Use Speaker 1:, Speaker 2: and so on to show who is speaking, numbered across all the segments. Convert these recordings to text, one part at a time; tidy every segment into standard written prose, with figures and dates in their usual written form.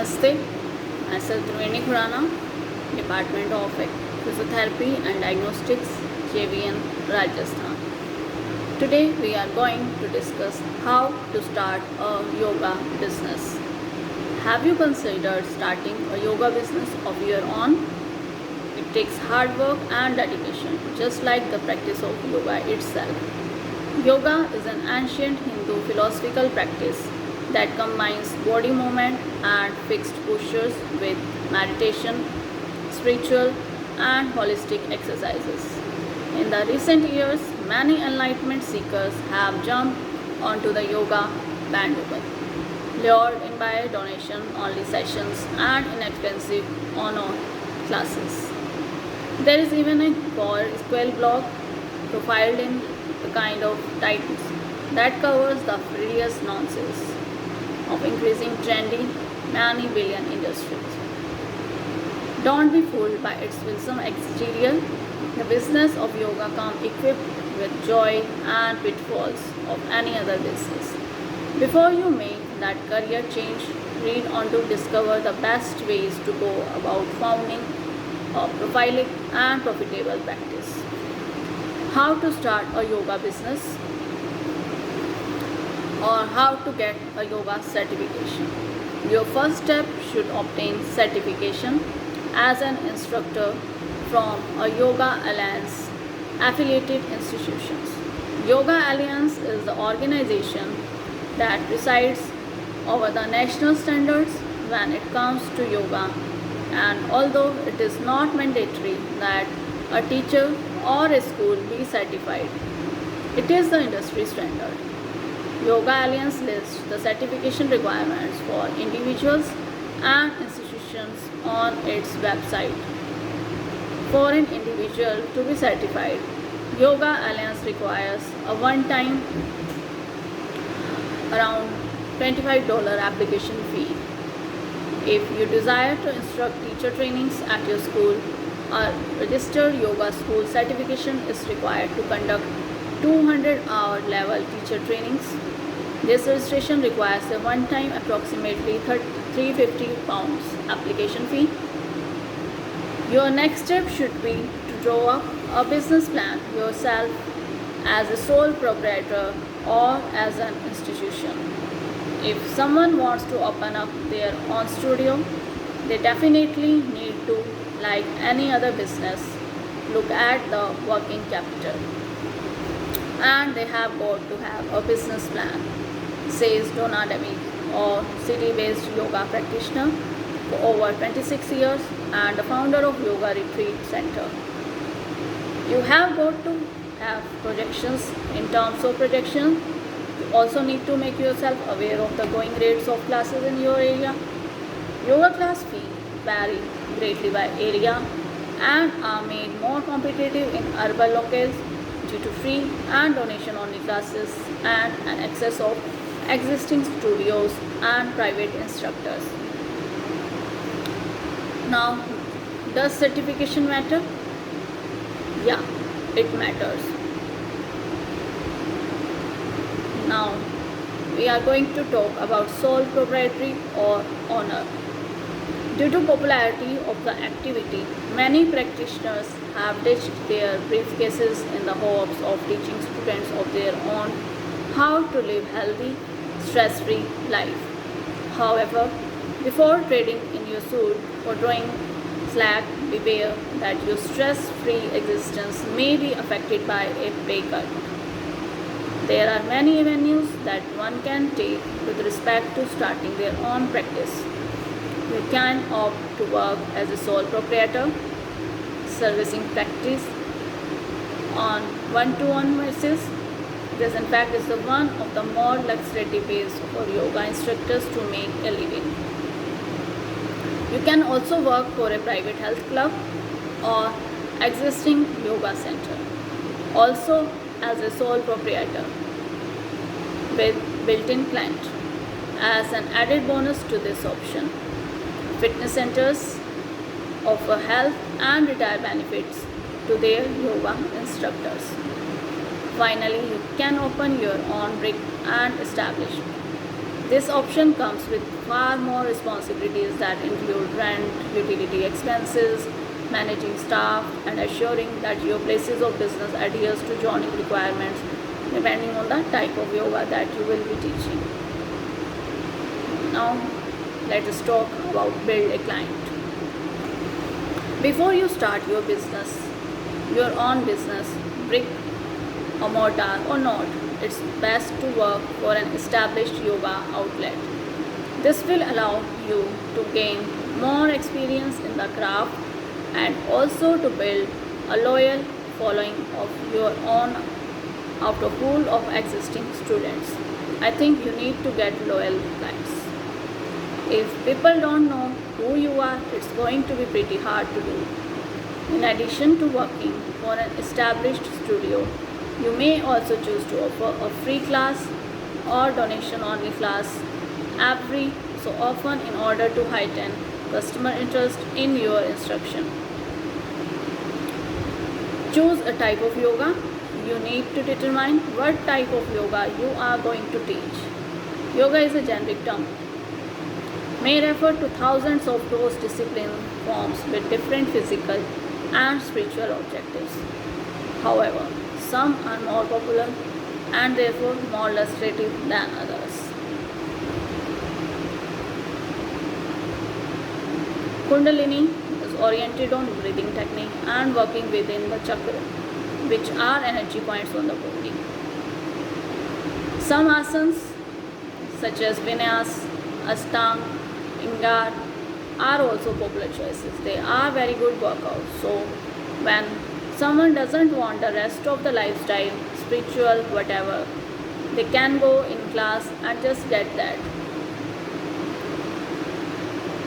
Speaker 1: Namaste, myself Triveni Khurana, Department of Physiotherapy and Diagnostics, JVN, Rajasthan. Today we are going to discuss how to start a yoga business. Have you considered starting a yoga business of your own? It takes hard work and dedication, just like the practice of yoga itself. Yoga is an ancient Hindu philosophical practice that combines body movement and fixed postures with meditation, spiritual, and holistic exercises. In the recent years, many enlightenment seekers have jumped onto the yoga bandwagon, lured in by donation only sessions and inexpensive online classes. There is even a Square blog profiled in the kind of titles that covers the frivolous nonsense of increasing trendy many billion industries. Don't be fooled by its winsome exterior. The business of yoga comes equipped with joy and pitfalls of any other business. Before you make that career change, read on to discover the best ways to go about founding a prolific and profitable practice. How to start a yoga business, or how to get a yoga certification. Your first step should obtain certification as an instructor from a Yoga Alliance affiliated institutions. Yoga Alliance is the organization that presides over the national standards when it comes to yoga, and although it is not mandatory that a teacher or a school be certified, it is the industry standard. Yoga Alliance lists the certification requirements for individuals and institutions on its website. For an individual to be certified, Yoga Alliance requires a one-time around $25 application fee. If you desire to instruct teacher trainings at your school, a registered yoga school certification is required to conduct 200-hour level teacher trainings. This registration requires a one-time approximately £350 application fee. Your next step should be to draw up a business plan yourself as a sole proprietor or as an institution. If someone wants to open up their own studio, they definitely need to, like any other business, look at the working capital. And they have got to have a business plan, says Donna Devi, a city-based yoga practitioner for over 26 years and the founder of Yoga Retreat Center. You have got to have projections. In terms of projection, you also need to make yourself aware of the going rates of classes in your area. Yoga class fees vary greatly by area and are made more competitive in urban locales due to free and donation only classes and an excess of existing studios and private instructors. Now, does certification matter? Yeah, it matters. Now, we are going to talk about sole proprietary or owner. Due to popularity of the activity, many practitioners have ditched their briefcases in the hopes of teaching students of their own how to live healthy, stress-free life. However, before trading in your suit or drawing slack, beware that your stress-free existence may be affected by a pay cut. There are many avenues that one can take with respect to starting their own practice. You can opt to work as a sole proprietor, servicing practice on one-to-one basis. This in fact is the one of the more lucrative ways for yoga instructors to make a living. You can also work for a private health club or existing yoga center, also as a sole proprietor with built-in client. As an added bonus to this option, fitness centers offer health and retirement benefits to their yoga instructors. Finally, you can open your own rig and establishment. This option comes with far more responsibilities that include rent, utility expenses, managing staff, and assuring that your places of business adheres to joining requirements depending on the type of yoga that you will be teaching. Now, let us talk about build a client. Before you start your business, your own business, brick or mortar or not, it's best to work for an established yoga outlet. This will allow you to gain more experience in the craft and also to build a loyal following of your own out of pool of existing students. I think you need to get loyal clients. If people don't know who you are, it's going to be pretty hard to do. In addition to working for an established studio, you may also choose to offer a free class or donation only class every so often in order to heighten customer interest in your instruction. Choose a type of yoga. You need to determine what type of yoga you are going to teach. Yoga is a generic term, may refer to thousands of those discipline forms with different physical and spiritual objectives. However, some are more popular and therefore more illustrative than others. Kundalini is oriented on breathing technique and working within the chakra, which are energy points on the body. Some asanas, such as Vinyas, Ashtanga, Ingar, are also popular choices. They are very good workouts. So, when someone doesn't want the rest of the lifestyle, spiritual, whatever, they can go in class and just get that.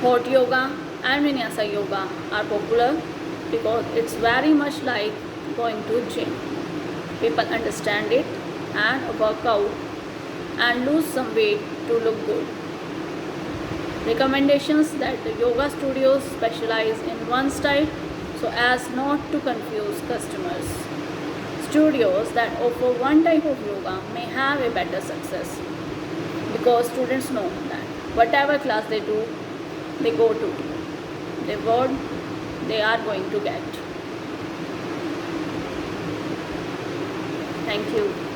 Speaker 1: Hot yoga and vinyasa yoga are popular because it's very much like going to gym. People understand it and work out and lose some weight to look good. Recommendations that the yoga studios specialize in one style so as not to confuse customers. Studios that offer one type of yoga may have a better success because students know that whatever class they do, they go to, the word they are going to get. Thank you.